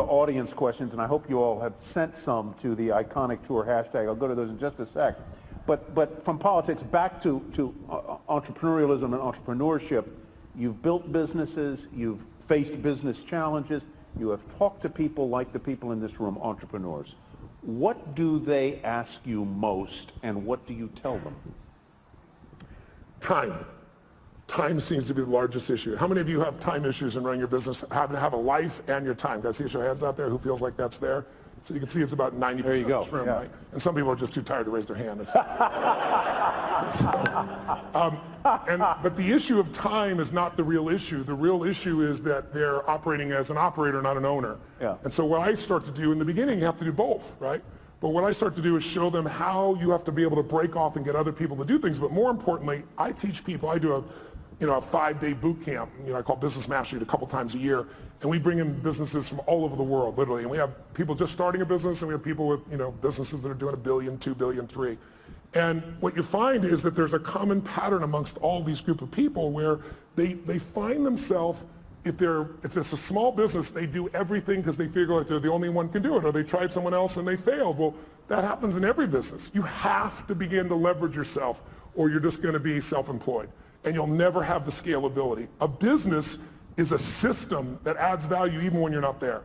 audience questions, and I hope you all have sent some to the Iconic Tour hashtag. I'll go to those in just a sec. But from politics back to entrepreneurialism and entrepreneurship, you've built businesses, you've faced business challenges, you have talked to people like the people in this room, entrepreneurs. What do they ask you most, and what do you tell them? Time. Time seems to be the largest issue. How many of you have time issues in running your business, having to have a life and your time? Guys, see your hands out there who feels like that's there? So you can see it's about 90% there you go. of this room, Yeah. right? And some people are just too tired to raise their hand. But the issue of time is not the real issue. The real issue is that they're operating as an operator, not an owner. Yeah. And so what I start to do in the beginning, you have to do both, right? But what I start to do is show them how you have to be able to break off and get other people to do things. But more importantly, I teach people, I do a 5-day boot camp, I call Business Mastery a couple times a year, and we bring in businesses from all over the world, literally. And we have people just starting a business, and we have people with, businesses that are doing $1 billion, $2 billion, $3 billion. And what you find is that there's a common pattern amongst all these group of people where they find themselves, if it's a small business, they do everything because they feel like they're the only one who can do it, or they tried someone else and they failed. Well, that happens in every business. You have to begin to leverage yourself, or you're just going to be self-employed, and you'll never have the scalability. A business is a system that adds value even when you're not there.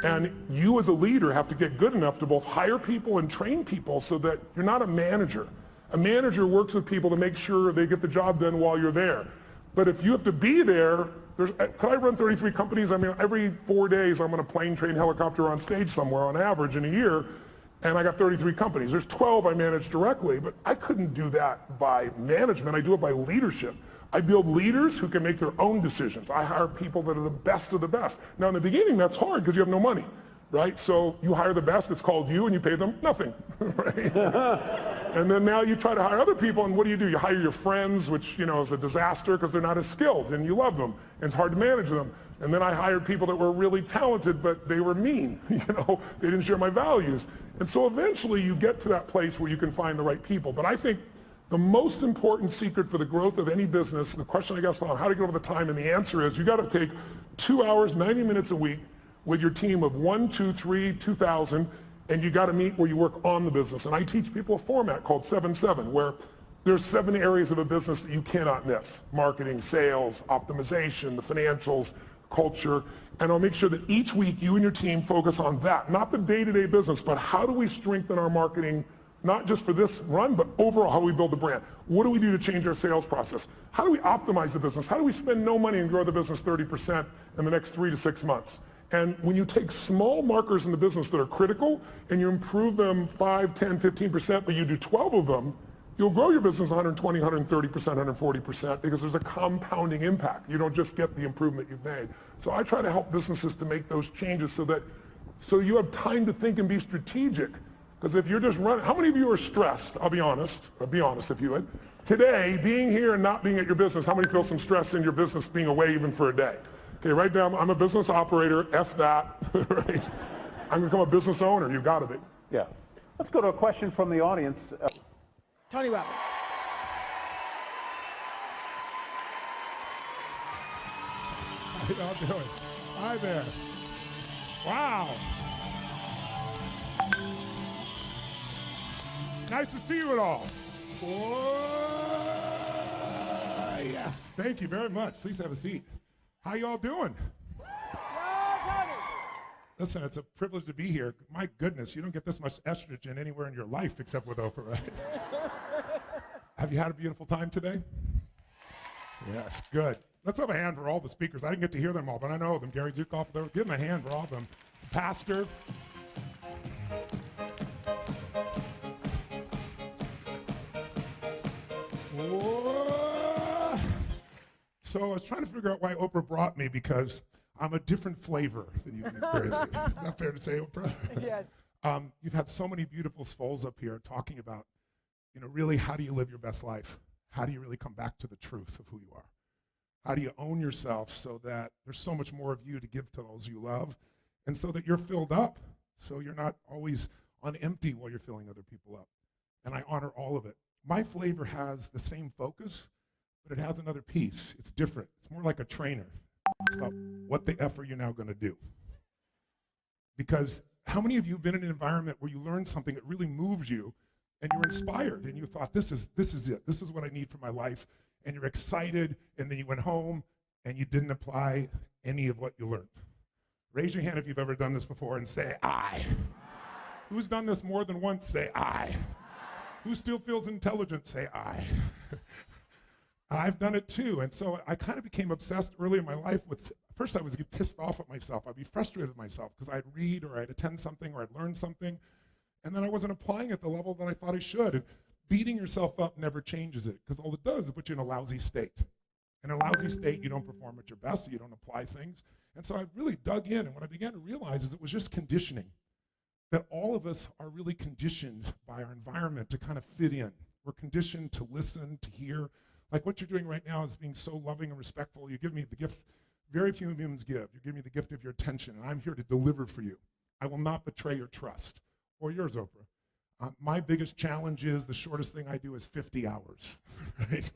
And you as a leader have to get good enough to both hire people and train people so that you're not a manager. A manager works with people to make sure they get the job done while you're there. But if you have to be there, could I run 33 companies? I mean, every 4 days I'm on a plane, train, helicopter on stage somewhere on average in a year, and I got 33 companies. There's 12 I manage directly, but I couldn't do that by management. I do it by leadership. I build leaders who can make their own decisions. I hire people that are the best of the best. Now in the beginning, that's hard because you have no money, right? So you hire the best, it's called you, and you pay them nothing, right? And then now you try to hire other people, and what do? You hire your friends, which is a disaster because they're not as skilled, and you love them, and it's hard to manage them. And then I hired people that were really talented, but they were mean, they didn't share my values. And so eventually you get to that place where you can find the right people. But I think the most important secret for the growth of any business, the question I guess on how to get over the time, and the answer is you got to take 2 hours, 90 minutes a week with your team of 1, 2, 3, 2,000, and you got to meet where you work on the business. And I teach people a format called 7-7, where there's 7 areas of a business that you cannot miss: marketing, sales, optimization, the financials, culture. And I'll make sure that each week you and your team focus on that, not the day-to-day business, but how do we strengthen our marketing, not just for this run, but overall how we build the brand. What do we do to change our sales process? How do we optimize the business? How do we spend no money and grow the business 30% in the next 3 to 6 months? And when you take small markers in the business that are critical and you improve them 5, 10, 15%, but you do 12 of them, you'll grow your business 120, 130%, 140% because there's a compounding impact. You don't just get the improvement you've made. So I try to help businesses to make those changes so you have time to think and be strategic. Because if you're just running, how many of you are stressed? I'll be honest if you would. Today, being here and not being at your business, how many feel some stress in your business being away even for a day? Okay, write down, I'm a business operator, F that, right? I'm gonna become a business owner, you gotta be. Yeah. Let's go to a question from the audience. Tony Robbins. How y'all doing? Hi there. Wow. Nice to see you all. Yes, thank you very much. Please have a seat. How y'all doing? Listen, it's a privilege to be here. My goodness, you don't get this much estrogen anywhere in your life except with Oprah, right? Have you had a beautiful time today? Yes, good. Let's have a hand for all the speakers. I didn't get to hear them all, but I know them. Gary Zukoff, give them a hand for all of them. Pastor. Whoa. So I was trying to figure out why Oprah brought me, because I'm a different flavor than you've experienced. Is that fair to say, Oprah? Yes. You've had so many beautiful souls up here talking about, really how do you live your best life? How do you really come back to the truth of who you are? How do you own yourself so that there's so much more of you to give to those you love, and so that you're filled up, so you're not always on empty while you're filling other people up? And I honor all of it. My flavor has the same focus, but it has another piece. It's different. It's more like a trainer. It's about what the F are you now going to do? Because how many of you have been in an environment where you learned something that really moves you and you're inspired and you thought, this is it, this is what I need for my life, and you're excited, and then you went home and you didn't apply any of what you learned? Raise your hand if you've ever done this before and say, I. Who's done this more than once? Say, I. Who still feels intelligent? Say, I. I've done it too. And so I kind of became obsessed early in my life with, first I was get pissed off at myself. I'd be frustrated with myself because I'd read or I'd attend something or I'd learn something, and then I wasn't applying it at the level that I thought I should. And beating yourself up never changes it, because all it does is put you in a lousy state. In a lousy state, you don't perform at your best, so you don't apply things. And so I really dug in, and what I began to realize is it was just conditioning. That all of us are really conditioned by our environment to kind of fit in. We're conditioned to listen, to hear. Like what you're doing right now is being so loving and respectful. You give me the gift very few humans give. You give me the gift of your attention, and I'm here to deliver for you. I will not betray your trust, or yours, Oprah. My biggest challenge is the shortest thing I do is 50 hours, right?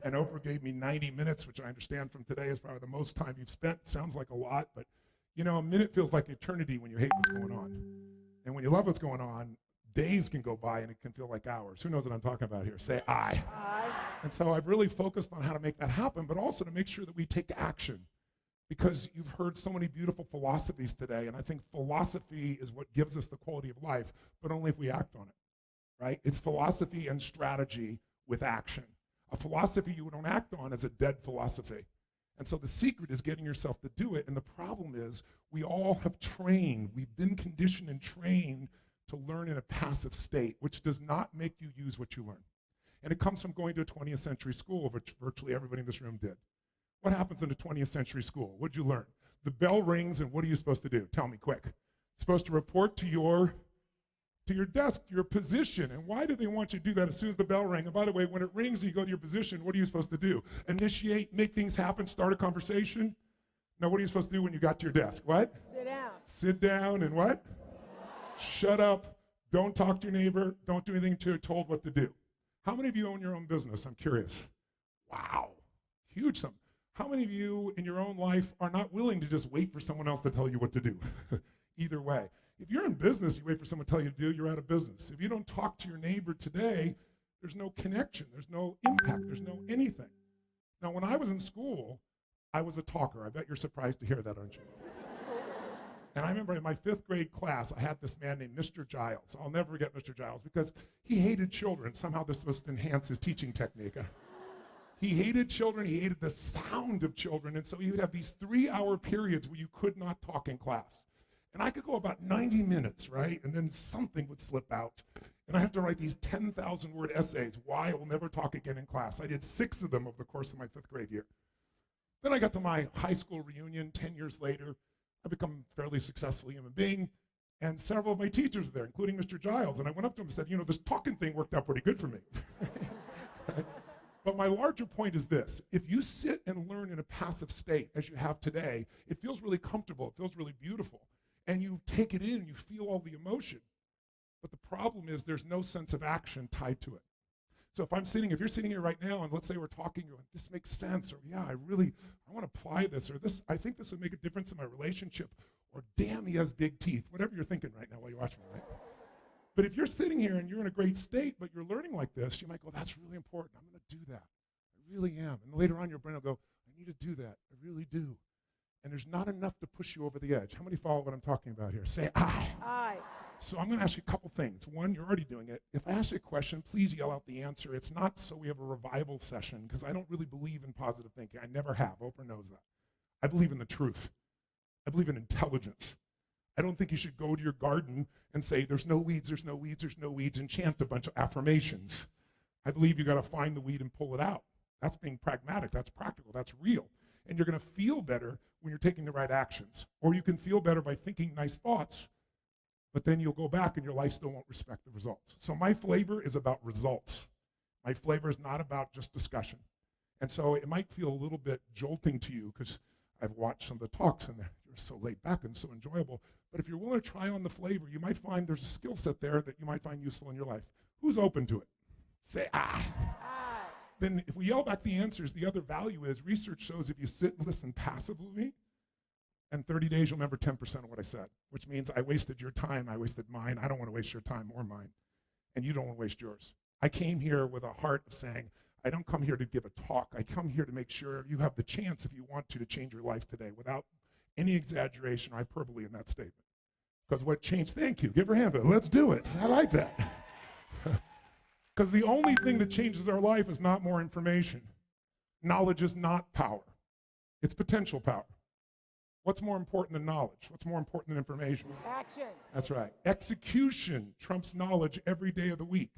And Oprah gave me 90 minutes, which I understand from today is probably the most time you've spent. Sounds like a lot, but you know, a minute feels like eternity when you hate what's going on. And when you love what's going on, days can go by and it can feel like hours. Who knows what I'm talking about here? Say I. Aye. And so I've really focused on how to make that happen, but also to make sure that we take action. Because you've heard so many beautiful philosophies today, and I think philosophy is what gives us the quality of life, but only if we act on it, right? It's philosophy and strategy with action. A philosophy you don't act on is a dead philosophy. And so the secret is getting yourself to do it, and the problem is we all have trained, we've been conditioned and trained to learn in a passive state, which does not make you use what you learn. And it comes from going to a 20th century school, which virtually everybody in this room did. What happens in a 20th century school? What'd you learn? The bell rings, and what are you supposed to do? Tell me quick. Supposed to report to your desk, your position. And why do they want you to do that as soon as the bell rings? And by the way, when it rings and you go to your position, what are you supposed to do? Initiate, make things happen, start a conversation? Now, what are you supposed to do when you got to your desk? What? Sit down. Sit down and what? Shut up. Don't talk to your neighbor. Don't do anything until you're told what to do. How many of you own your own business? I'm curious. Wow. Huge sum. How many of you in your own life are not willing to just wait for someone else to tell you what to do? Either way. If you're in business, you wait for someone to tell you to do, you're out of business. If you don't talk to your neighbor today, there's no connection, there's no impact, there's no anything. Now, when I was in school, I was a talker. I bet you're surprised to hear that, aren't you? And I remember in my 5th grade class, I had this man named Mr. Giles. I'll never forget Mr. Giles because he hated children. Somehow this was to enhance his teaching technique. He hated children, he hated the sound of children, and so he would have these 3-hour periods where you could not talk in class. And I could go about 90 minutes, right? And then something would slip out. And I have to write these 10,000-word essays, why I will never talk again in class. I did 6 of them over the course of my 5th grade year. Then I got to my high school reunion 10 years later. I become a fairly successful human being, and several of my teachers were there, including Mr. Giles. And I went up to him and said, you know, this talking thing worked out pretty good for me. But my larger point is this. If you sit and learn in a passive state, as you have today, it feels really comfortable, it feels really beautiful. And you take it in, you feel all the emotion. But the problem is there's no sense of action tied to it. So if you're sitting here right now, and let's say we're talking, you're like, this makes sense, or yeah, I want to apply this, or this, I think this would make a difference in my relationship, or damn, he has big teeth, whatever you're thinking right now while you're watching me, right? But if you're sitting here and you're in a great state, but you're learning like this, you might go, that's really important, I'm going to do that. I really am. And later on, your brain will go, I need to do that, I really do. And there's not enough to push you over the edge. How many follow what I'm talking about here? Say I. Aye. So I'm going to ask you a couple things. One, you're already doing it. If I ask you a question, please yell out the answer. It's not so we have a revival session, because I don't really believe in positive thinking. I never have. Oprah knows that. I believe in the truth. I believe in intelligence. I don't think you should go to your garden and say, there's no weeds, there's no weeds, there's no weeds, and chant a bunch of affirmations. I believe you got to find the weed and pull it out. That's being pragmatic. That's practical. That's real. And you're going to feel better when you're taking the right actions. Or you can feel better by thinking nice thoughts, but then you'll go back and your life still won't respect the results. So my flavor is about results. My flavor is not about just discussion. And so it might feel a little bit jolting to you because I've watched some of the talks and you're so laid back and so enjoyable. But if you're willing to try on the flavor, you might find there's a skill set there that you might find useful in your life. Who's open to it? Say ah. Aye. Then if we yell back the answers, the other value is research shows if you sit and listen passively and 30 days you'll remember 10% of what I said, which means I wasted your time, I wasted mine. I don't want to waste your time or mine, and you don't want to waste yours. I came here with a heart of saying, I don't come here to give a talk. I come here to make sure you have the chance, if you want to change your life today without any exaggeration or hyperbole in that statement. Because what changed, thank you, give her a hand. Let's do it. I like that. Because the only thing that changes our life is not more information. Knowledge is not power. It's potential power. What's more important than knowledge? What's more important than information? Action. That's right. Execution trumps knowledge every day of the week.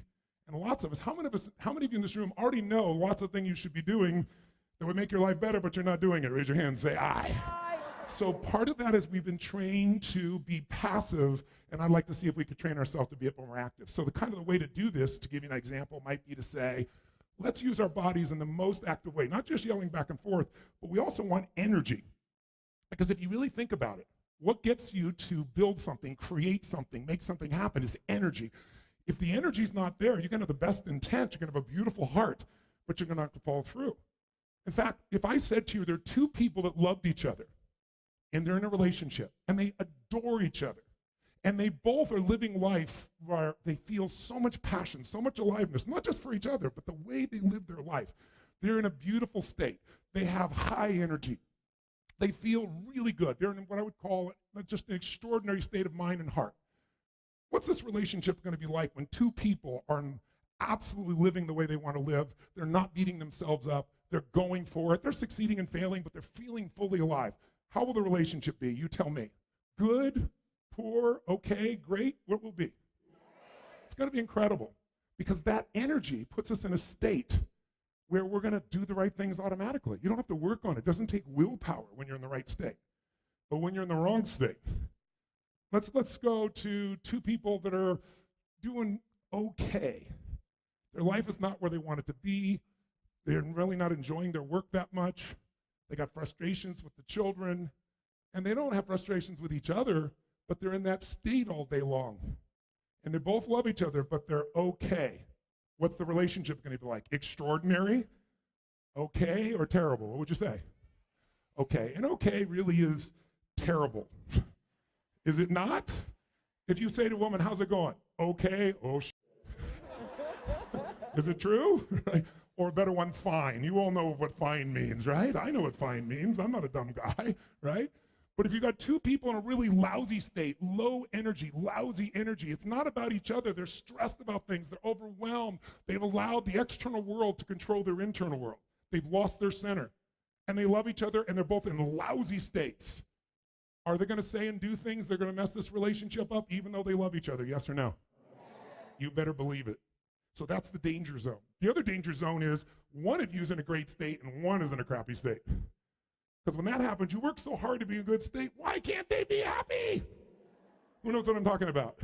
And lots of us, how many of you in this room already know lots of things you should be doing that would make your life better, but you're not doing it? Raise your hand and say, aye. Aye. So part of that is we've been trained to be passive, and I'd like to see if we could train ourselves to be a bit more active. So the way to do this, to give you an example, might be to say, let's use our bodies in the most active way, not just yelling back and forth, but we also want energy. Because if you really think about it, what gets you to build something, create something, make something happen is energy. If the energy's not there, you're gonna have the best intent, you're gonna have a beautiful heart, but you're gonna have to follow through. In fact, if I said to you, there are two people that loved each other, and they're in a relationship, and they adore each other, and they both are living life where they feel so much passion, so much aliveness, not just for each other, but the way they live their life. They're in a beautiful state. They have high energy. They feel really good. They're in what I would call just an extraordinary state of mind and heart. What's this relationship going to be like when two people are absolutely living the way they want to live? They're not beating themselves up. They're going for it. They're succeeding and failing, but they're feeling fully alive. How will the relationship be? You tell me. Good, poor, okay, great? What will it be? It's going to be incredible, because that energy puts us in a state where we're going to do the right things automatically. You don't have to work on it. It doesn't take willpower when you're in the right state. But when you're in the wrong state, let's go to two people that are doing okay. Their life is not where they want it to be. They're really not enjoying their work that much. They got frustrations with the children, and they don't have frustrations with each other, but they're in that state all day long. And they both love each other, but they're okay. What's the relationship going to be like? Extraordinary, okay, or terrible? What would you say? Okay. And okay really is terrible. Is it not? If you say to a woman, how's it going? Okay. Oh, is it true? Or a better one, fine. You all know what fine means, right? I know what fine means. I'm not a dumb guy, right? But if you got two people in a really lousy state, low energy, lousy energy, it's not about each other. They're stressed about things. They're overwhelmed. They've allowed the external world to control their internal world. They've lost their center. And they love each other, and they're both in lousy states. Are they going to say and do things that are going to mess this relationship up, even though they love each other? Yes or no? Yes. You better believe it. So that's the danger zone. The other danger zone is one of you is in a great state and one is in a crappy state. Because when that happens, you work so hard to be in a good state. Why can't they be happy? Who knows what I'm talking about?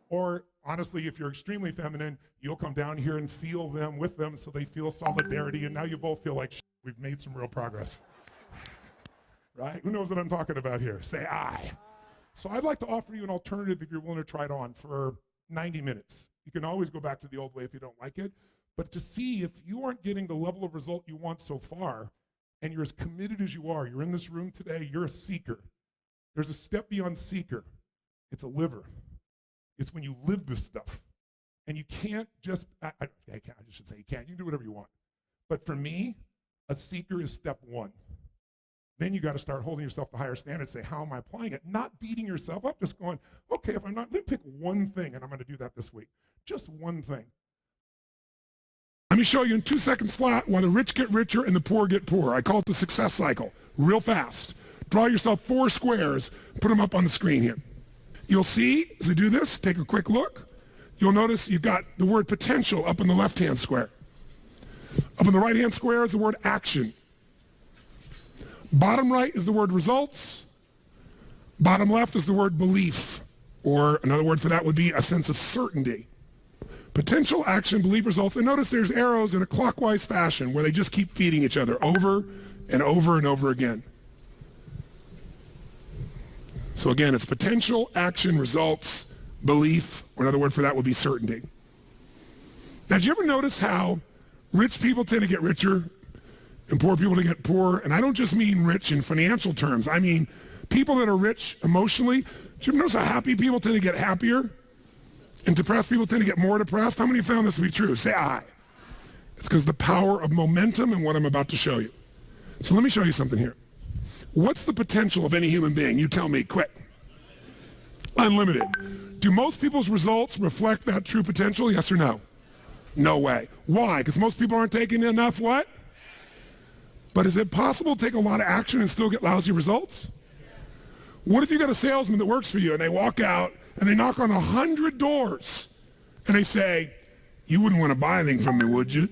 Or honestly, if you're extremely feminine, you'll come down here and feel them with them so they feel solidarity, and now you both feel like we've made some real progress. Right? Who knows what I'm talking about here? Say aye. So I'd like to offer you an alternative if you're willing to try it on for 90 minutes. You can always go back to the old way if you don't like it, but to see if you aren't getting the level of result you want so far, and you're as committed as you are, you're in this room today, you're a seeker. There's a step beyond seeker. It's a liver. It's when you live this stuff. And you can't just, I should say you can't, you can do whatever you want. But for me, a seeker is step one. Then you got to start holding yourself to higher standards, say, how am I applying it? Not beating yourself up, just going, okay, if I'm not, let me pick one thing, and I'm going to do that this week. Just one thing. Let me show you in 2 seconds flat why the rich get richer and the poor get poorer. I call it the success cycle, real fast. Draw yourself 4 squares, put them up on the screen here. You'll see, as I do this, take a quick look, you'll notice you've got the word potential up in the left-hand square. Up in the right-hand square is the word action. Bottom right is the word results. Bottom left is the word belief, or another word for that would be a sense of certainty. Potential, action, belief, results. And notice there's arrows in a clockwise fashion where they just keep feeding each other over and over and over again. So again, it's potential, action, results, belief, or another word for that would be certainty. Now, did you ever notice how rich people tend to get richer and poor people to get poorer? And I don't just mean rich in financial terms. I mean People that are rich emotionally, do you ever notice how happy people tend to get happier? And depressed people tend to get more depressed? How many have found this to be true? Say aye. It's because the power of momentum and what I'm about to show you. So let me show you something here. What's the potential of any human being? You tell me, quick. Unlimited. Do most people's results reflect that true potential? Yes or no? No way. Why? Because most people aren't taking enough what? But is it possible to take a lot of action and still get lousy results? What if you got a salesman that works for you and they walk out and they knock on 100 doors and they say, you wouldn't want to buy anything from me, would you?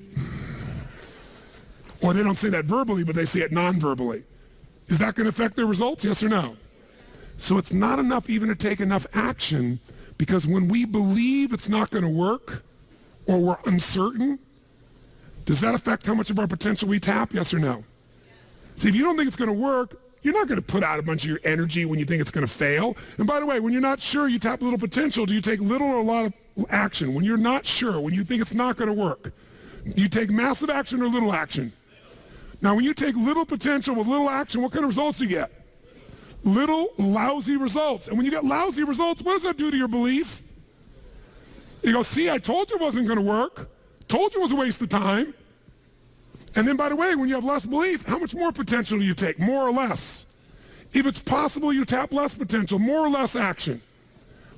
Or they don't say that verbally, but they say it non-verbally. Is that going to affect their results? Yes or no? So it's not enough even to take enough action, because when we believe it's not going to work or we're uncertain, does that affect how much of our potential we tap? Yes or no? See, if you don't think it's going to work, you're not going to put out a bunch of your energy when you think it's going to fail. And by the way, when you're not sure, you tap little potential. Do you take little or a lot of action? When you're not sure, when you think it's not going to work, you take massive action or little action? Now, when you take little potential with little action, what kind of results do you get? Little lousy results. And when you get lousy results, what does that do to your belief? You go, see, I told you it wasn't going to work. Told you it was a waste of time. And then, by the way, when you have less belief, how much more potential do you take? More or less? If it's possible, you tap less potential, more or less action.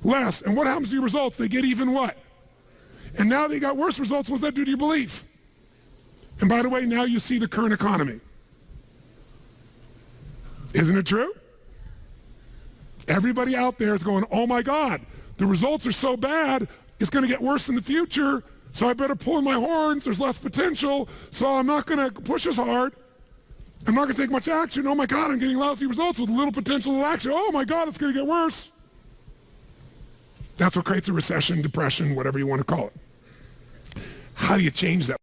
Less. And what happens to your results? They get even what? And now they got worse results. What does that do to your belief? And by the way, now you see the current economy. Isn't it true? Everybody out there is going, oh my God, the results are so bad, it's going to get worse in the future, so I better pull in my horns, there's less potential, so I'm not going to push as hard. I'm not going to take much action. Oh my God, I'm getting lousy results with little potential action. Oh my God, it's going to get worse. That's what creates a recession, depression, whatever you want to call it. How do you change that?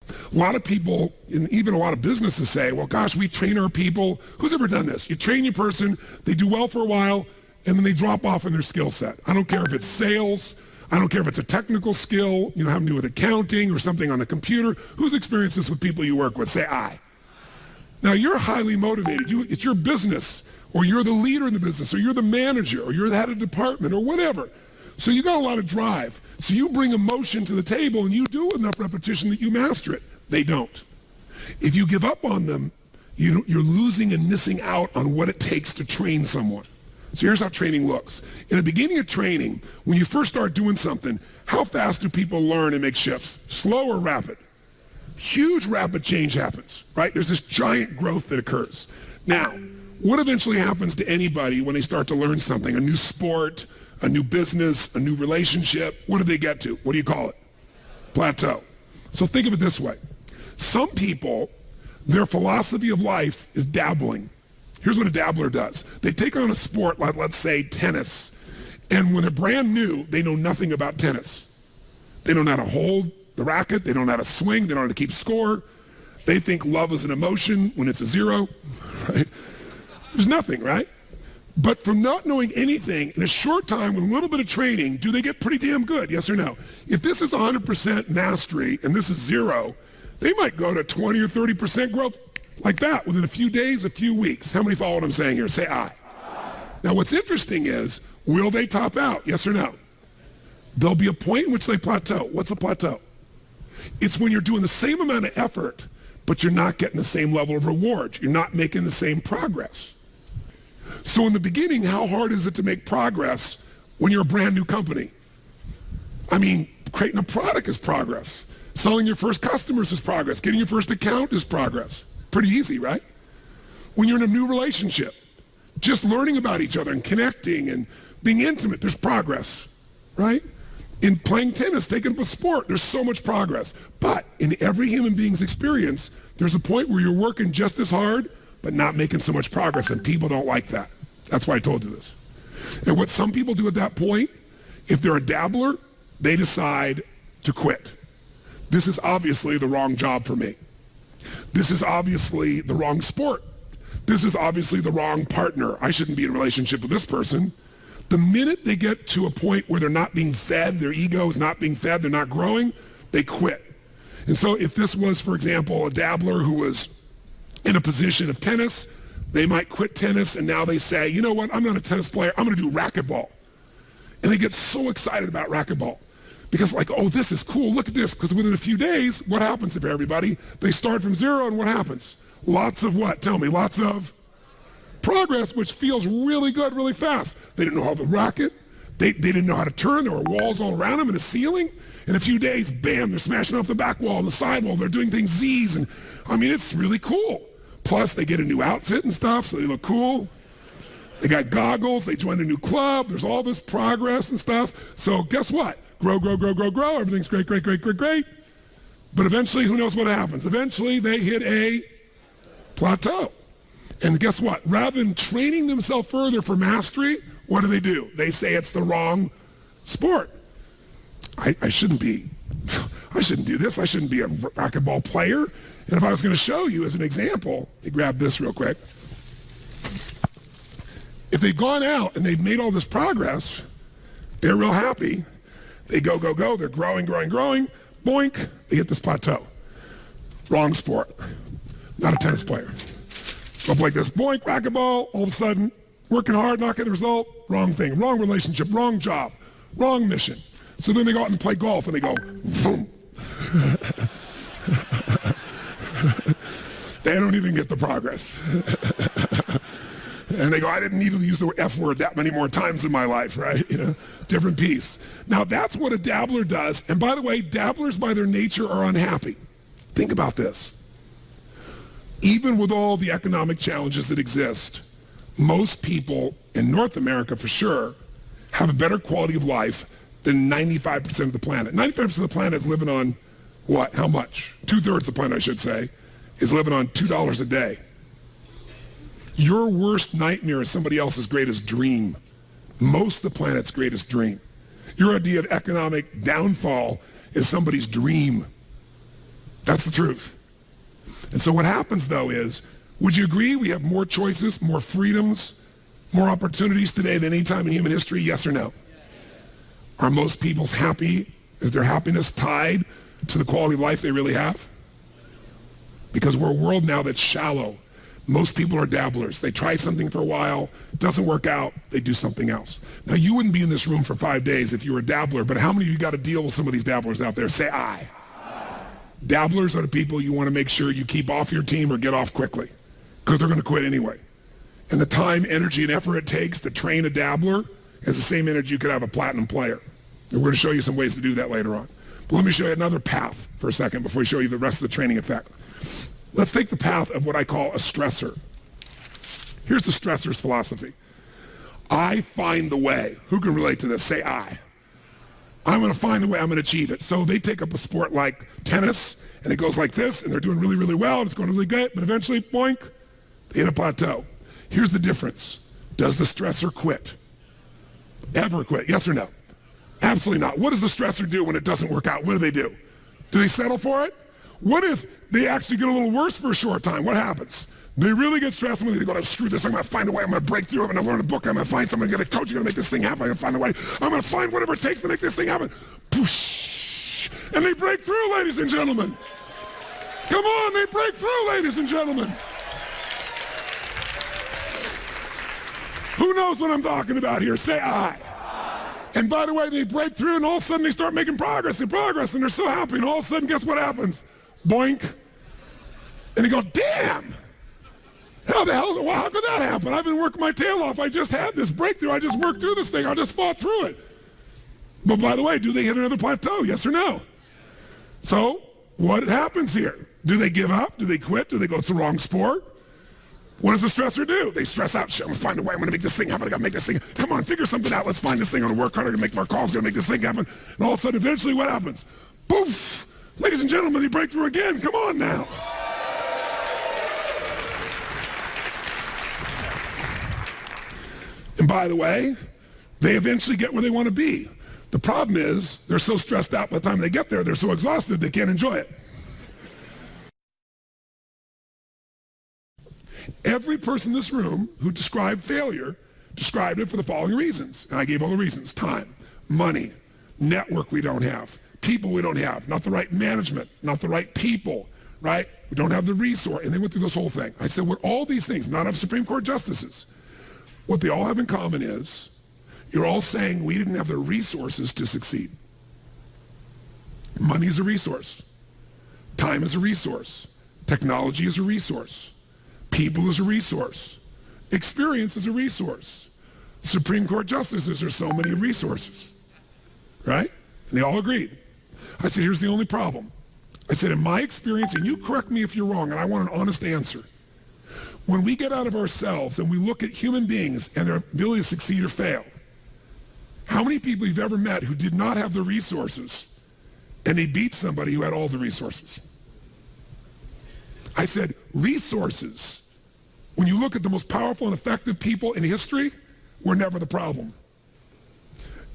A lot of people, and even a lot of businesses say, well, gosh, we train our people. Who's ever done this? You train your person, they do well for a while, and then they drop off in their skill set. I don't care if it's sales. I don't care if it's a technical skill, having to do with accounting or something on the computer. Who's experienced this with people you work with? Say aye. Now, you're highly motivated. It's your business, or you're the leader in the business, or you're the manager, or you're the head of department, or whatever. So you got a lot of drive. So you bring emotion to the table, and you do enough repetition that you master it. They don't. If you give up on them, you're losing and missing out on what it takes to train someone. So here's how training looks. In the beginning of training, when you first start doing something, how fast do people learn and make shifts? Slow or rapid? Huge rapid change happens, right? There's this giant growth that occurs. Now, what eventually happens to anybody when they start to learn something? A new sport, a new business, a new relationship. What do they get to? What do you call it? Plateau. So think of it this way. Some people, their philosophy of life is dabbling. Here's what a dabbler does. They take on a sport like, let's say, tennis. And when they're brand new, they know nothing about tennis. They don't know how to hold the racket. They don't know how to swing. They don't know how to keep score. They think love is an emotion when it's a zero. Right? There's nothing, right? But from not knowing anything, in a short time with a little bit of training, do they get pretty damn good? Yes or no? If this is 100% mastery and this is zero, they might go to 20 or 30% growth like that within a few days, a few weeks. How many follow what I'm saying here? Say aye. Now what's interesting is, will they top out? Yes or no? There'll be a point in which they plateau. What's a plateau? It's when you're doing the same amount of effort, but you're not getting the same level of reward. You're not making the same progress. So in the beginning, how hard is it to make progress when you're a brand new company? I mean, creating a product is progress. Selling your first customers is progress. Getting your first account is progress. Pretty easy, right? When you're in a new relationship, just learning about each other and connecting and being intimate, there's progress, right? In playing tennis, taking up a sport, there's so much progress. But in every human being's experience, there's a point where you're working just as hard, but not making so much progress, and people don't like that. That's why I told you this. And what some people do at that point, if they're a dabbler, they decide to quit. This is obviously the wrong job for me. This is obviously the wrong sport. This is obviously the wrong partner. I shouldn't be in a relationship with this person. The minute they get to a point where they're not being fed, their ego is not being fed, they're not growing, they quit. And so if this was, for example, a dabbler who was in a position of tennis. They might quit tennis and now they say, you know what, I'm not a tennis player, I'm gonna do racquetball. And they get so excited about racquetball because like, oh, this is cool, look at this, because within a few days, what happens to everybody? They start from zero and what happens? Lots of what? Tell me, lots of progress, which feels really good, really fast. They didn't know how to racket. They didn't know how to turn. There were walls all around them and a ceiling. In a few days, bam, they're smashing off the back wall and the side wall. They're doing things Z's. And I mean, it's really cool. Plus, they get a new outfit and stuff, so they look cool. They got goggles. They join a new club. There's all this progress and stuff. So guess what? Grow, grow, grow, grow, grow. Everything's great, great, great, great, great. But eventually, who knows what happens? Eventually, they hit a plateau. And guess what? Rather than training themselves further for mastery, what do? They say it's the wrong sport. I shouldn't do this. I shouldn't be a racquetball player. And if I was going to show you as an example, let me grab this real quick. If they've gone out and they've made all this progress, they're real happy. They go, go, go. They're growing, growing, growing. Boink, they hit this plateau. Wrong sport. Not a tennis player. Go up like this, boink, racquetball, all of a sudden, working hard, not getting the result, wrong thing, wrong relationship, wrong job, wrong mission. So then they go out and play golf and they go, boom. They don't even get the progress. And they go, I didn't need to use the F word that many more times in my life, right? You know, different piece. Now that's what a dabbler does. And by the way, dabblers by their nature are unhappy. Think about this. Even with all the economic challenges that exist, most people in North America for sure have a better quality of life than 95% of the planet. 95% of the planet is living on what? How much? 2/3 of the planet, I should say, is living on $2 a day. Your worst nightmare is somebody else's greatest dream. Most of the planet's greatest dream. Your idea of economic downfall is somebody's dream. That's the truth. And so what happens, though, is, would you agree we have more choices, more freedoms, more opportunities today than any time in human history, yes or no? Yes. Are most people's happy? Is their happiness tied to the quality of life they really have? Because we're a world now that's shallow. Most people are dabblers. They try something for a while, doesn't work out, they do something else. Now, you wouldn't be in this room for 5 days if you were a dabbler, but how many of you got to deal with some of these dabblers out there? Say aye. Dabblers are the people you want to make sure you keep off your team or get off quickly because they're going to quit anyway. And the time, energy, and effort it takes to train a dabbler is the same energy you could have a platinum player. And we're going to show you some ways to do that later on. But let me show you another path for a second before we show you the rest of the training effect. Let's take the path of what I call a stressor. Here's the stressor's philosophy. I find the way. Who can relate to this? Say I. I'm going to find the way, I'm going to achieve it. So they take up a sport like tennis, and it goes like this, and they're doing really, really well, and it's going really good, but eventually, boink, they hit a plateau. Here's the difference. Does the stressor quit? Ever quit? Yes or no? Absolutely not. What does the stressor do when it doesn't work out? What do? Do they settle for it? What if they actually get a little worse for a short time? What happens? They really get stressed and they go, screw this, I'm going to find a way, I'm going to break through, I'm going to learn a book, I'm going to find someone, I'm going to get a coach, I'm going to make this thing happen, I'm going to find a way, I'm going to find whatever it takes to make this thing happen. Poosh! And they break through, ladies and gentlemen. Come on, they break through, ladies and gentlemen. Who knows what I'm talking about here? Say aye. And by the way, they break through and all of a sudden they start making progress and they're so happy, and all of a sudden, guess what happens? Boink. And they go, damn. How the hell, well, how could that happen? I've been working my tail off. I just had this breakthrough. I just worked through this thing. I just fought through it. But by the way, do they hit another plateau? Yes or no? So what happens here? Do they give up? Do they quit? Do they go, it's the wrong sport? What does the stressor do? They stress out. Shit, I'm going to find a way. I'm going to make this thing happen. I got to make this thing. Come on, figure something out. Let's find this thing. I'm going to work hard. I'm going to make more calls. I'm going to make this thing happen. And all of a sudden, eventually, what happens? Poof! Ladies and gentlemen, they break through again. Come on now. And by the way, they eventually get where they want to be. The problem is they're so stressed out by the time they get there, they're so exhausted they can't enjoy it. Every person in this room who described failure described it for the following reasons. And I gave all the reasons: time, money, network we don't have, people we don't have, not the right management, not the right people, right? We don't have the resource. And they went through this whole thing. I said, what all these things, not of Supreme Court justices, what they all have in common is you're all saying we didn't have the resources to succeed. Money is a resource. Time is a resource. Technology is a resource. People is a resource. Experience is a resource. Supreme Court justices are so many resources, right? And they all agreed. I said, here's the only problem. I said, in my experience, and you correct me if you're wrong, and I want an honest answer. When we get out of ourselves and we look at human beings and their ability to succeed or fail, how many people you've ever met who did not have the resources and they beat somebody who had all the resources? I said, resources, when you look at the most powerful and effective people in history, were never the problem.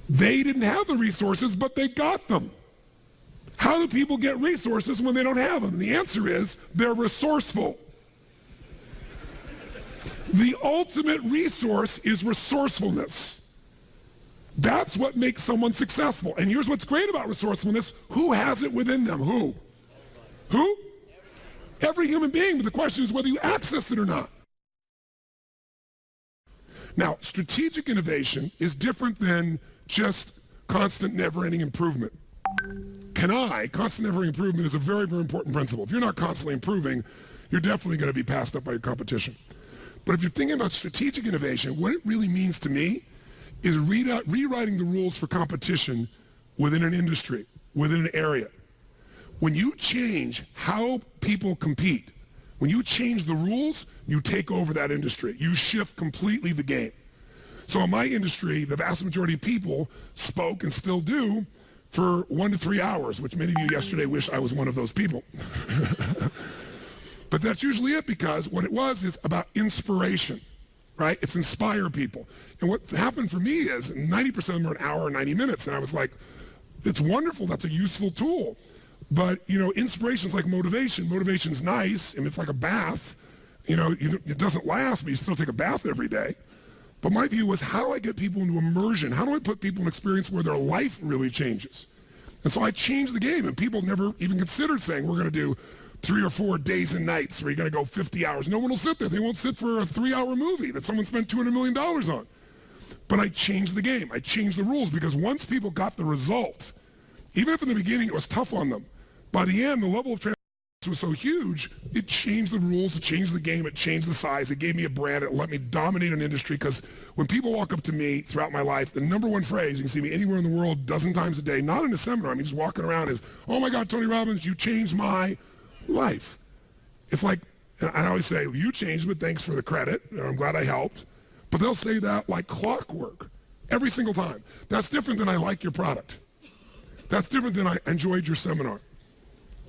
They didn't have the resources, but they got them. How do people get resources when they don't have them? The answer is they're resourceful. The ultimate resource is resourcefulness. That's what makes someone successful. And here's what's great about resourcefulness. Who has it within them? Who? Who? Every human being, but the question is whether you access it or not. Now, strategic innovation is different than just constant, never-ending improvement. Constant, never-ending improvement is a very, very important principle. If you're not constantly improving, you're definitely going to be passed up by your competition. But if you're thinking about strategic innovation, what it really means to me is rewriting the rules for competition within an industry, within an area. When you change how people compete, when you change the rules, you take over that industry. You shift completely the game. So in my industry, the vast majority of people spoke and still do for 1 to 3 hours, which many of you yesterday wish I was one of those people. But that's usually it, because what it was is about inspiration, right? It's inspire people. And what happened for me is 90% of them are an hour or 90 minutes. And I was like, it's wonderful. That's a useful tool. But, inspiration is like motivation. Motivation's nice, and it's like a bath. It doesn't last, but you still take a bath every day. But my view was, how do I get people into immersion? How do I put people in an experience where their life really changes? And so I changed the game, and people never even considered saying, we're going to do 3 or 4 days and nights where you're going to go 50 hours. No one will sit there. They won't sit for a 3-hour movie that someone spent $200 million on. But I changed the game. I changed the rules, because once people got the result, even if in the beginning it was tough on them, by the end, the level of transparency was so huge, it changed the rules, it changed the game, it changed the size, it gave me a brand, it let me dominate an industry. Because when people walk up to me throughout my life, the number one phrase, you can see me anywhere in the world, a dozen times a day, not in a seminar, I mean just walking around, is, oh my God, Tony Robbins, you changed my life. It's like, I always say, you changed, but thanks for the credit, and I'm glad I helped. But they'll say that like clockwork, every single time. That's different than I like your product. That's different than I enjoyed your seminar.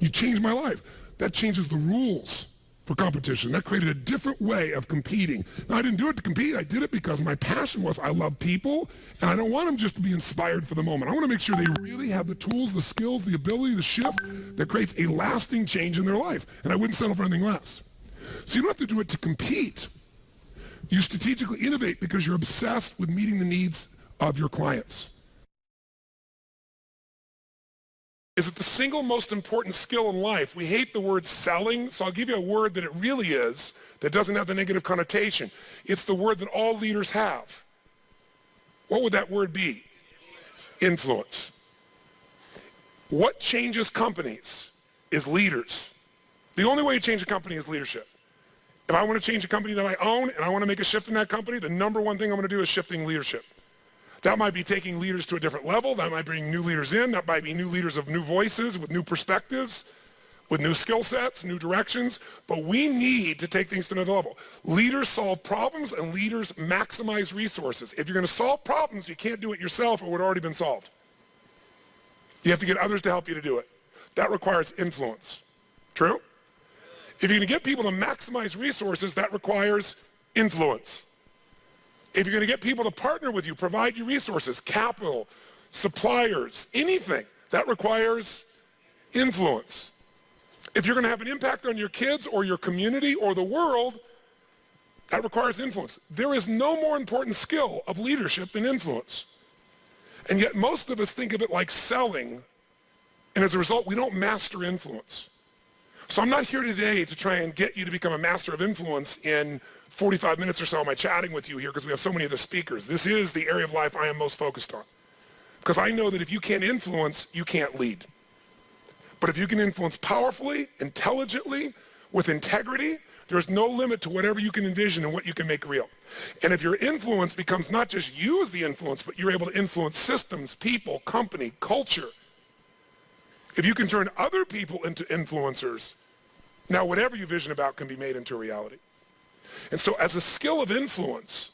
You changed my life. That changes the rules for competition. That created a different way of competing. Now, I didn't do it to compete. I did it because my passion was I love people, and I don't want them just to be inspired for the moment. I want to make sure they really have the tools, the skills, the ability, the shift that creates a lasting change in their life. And I wouldn't settle for anything less. So you don't have to do it to compete. You strategically innovate because you're obsessed with meeting the needs of your clients. Is it the single most important skill in life? We hate the word selling, so I'll give you a word that it really is, that doesn't have the negative connotation. It's the word that all leaders have. What would that word be? Influence. What changes companies is leaders. The only way to change a company is leadership. If I want to change a company that I own and I want to make a shift in that company, the number one thing I'm going to do is shifting leadership. That might be taking leaders to a different level. That might bring new leaders in. That might be new leaders of new voices, with new perspectives, with new skill sets, new directions. But we need to take things to another level. Leaders solve problems, and leaders maximize resources. If you're going to solve problems, you can't do it yourself. It would have already been solved. You have to get others to help you to do it. That requires influence. True? If you're going to get people to maximize resources, that requires influence. If you're going to get people to partner with you, provide you resources, capital, suppliers, anything, that requires influence. If you're going to have an impact on your kids or your community or the world, that requires influence. There is no more important skill of leadership than influence. And yet most of us think of it like selling, and as a result, we don't master influence. So I'm not here today to try and get you to become a master of influence in 45 minutes or so am I chatting with you here because we have so many of the speakers. This is the area of life I am most focused on. Because I know that if you can't influence, you can't lead. But if you can influence powerfully, intelligently, with integrity, there's no limit to whatever you can envision and what you can make real. And if your influence becomes not just you as the influence, but you're able to influence systems, people, company, culture. If you can turn other people into influencers, now whatever you vision about can be made into a reality. And so as a skill of influence,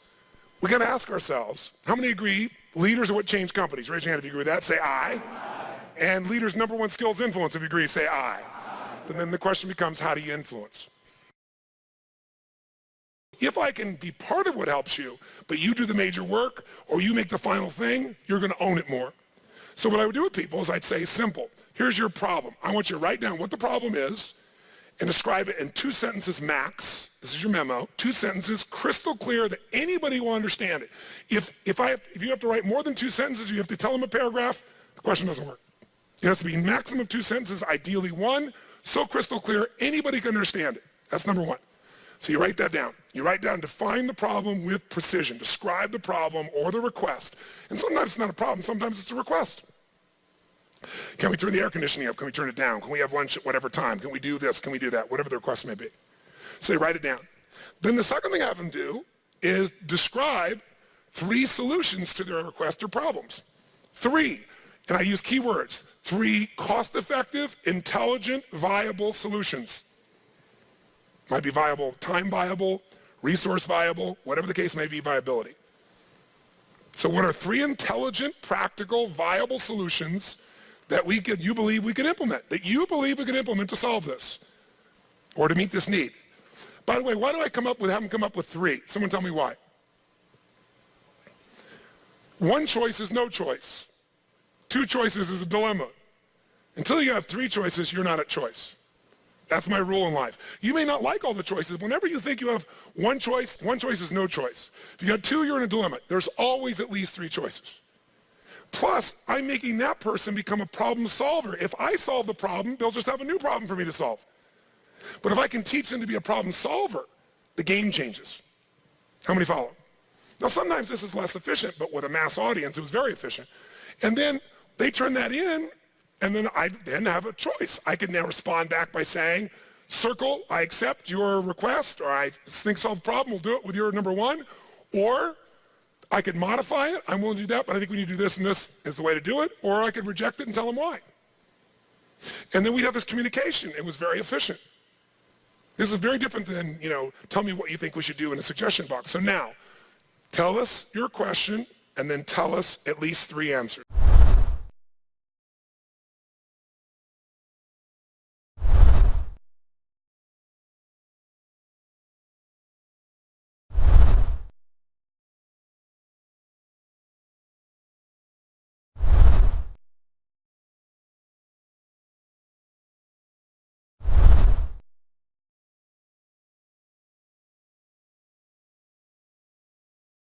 we got to ask ourselves, how many agree leaders are what change companies? Raise your hand if you agree with that. Say aye. And leaders' number one skill is influence. If you agree, say aye. But then the question becomes, how do you influence? If I can be part of what helps you, but you do the major work or you make the final thing, you're going to own it more. So what I would do with people is I'd say, simple, here's your problem. I want you to write down what the problem is and describe it in 2 sentences max. This is your memo. 2 sentences, crystal clear that anybody will understand it. If you have to write more than 2 sentences, you have to tell them a paragraph, the question doesn't work. It has to be maximum of 2 sentences, ideally 1, so crystal clear anybody can understand it. That's number 1. So you write that down. You write down, define the problem with precision. Describe the problem or the request. And sometimes it's not a problem, sometimes it's a request. Can we turn the air conditioning up? Can we turn it down? Can we have lunch at whatever time? Can we do this? Can we do that? Whatever the request may be. So you write it down. Then the second thing I have them do is describe 3 solutions to their request or problems. 3, and I use keywords, 3 cost-effective, intelligent, viable solutions. Might be viable, time viable, resource viable, whatever the case may be, viability. So what are 3 intelligent, practical, viable solutions that you believe we can implement, to solve this or to meet this need? By the way, why do I have them come up with 3? Someone tell me why. 1 choice is no choice. 2 choices is a dilemma. Until you have 3 choices, you're not at choice. That's my rule in life. You may not like all the choices. Whenever you think you have 1 choice is no choice. If you got 2, you're in a dilemma. There's always at least 3 choices. Plus, I'm making that person become a problem solver. If I solve the problem, they'll just have a new problem for me to solve. But if I can teach them to be a problem solver, the game changes. How many follow? Now, sometimes this is less efficient, but with a mass audience, it was very efficient. And then they turn that in, and then I then have a choice. I can now respond back by saying, circle, I accept your request, or I think solve the problem, we'll do it with your number 1. Or I could modify it, I'm willing to do that, but I think we need to do this and this is the way to do it. Or I could reject it and tell them why. And then we'd have this communication. It was very efficient. This is very different than, tell me what you think we should do in a suggestion box. So now, tell us your question and then tell us at least 3 answers.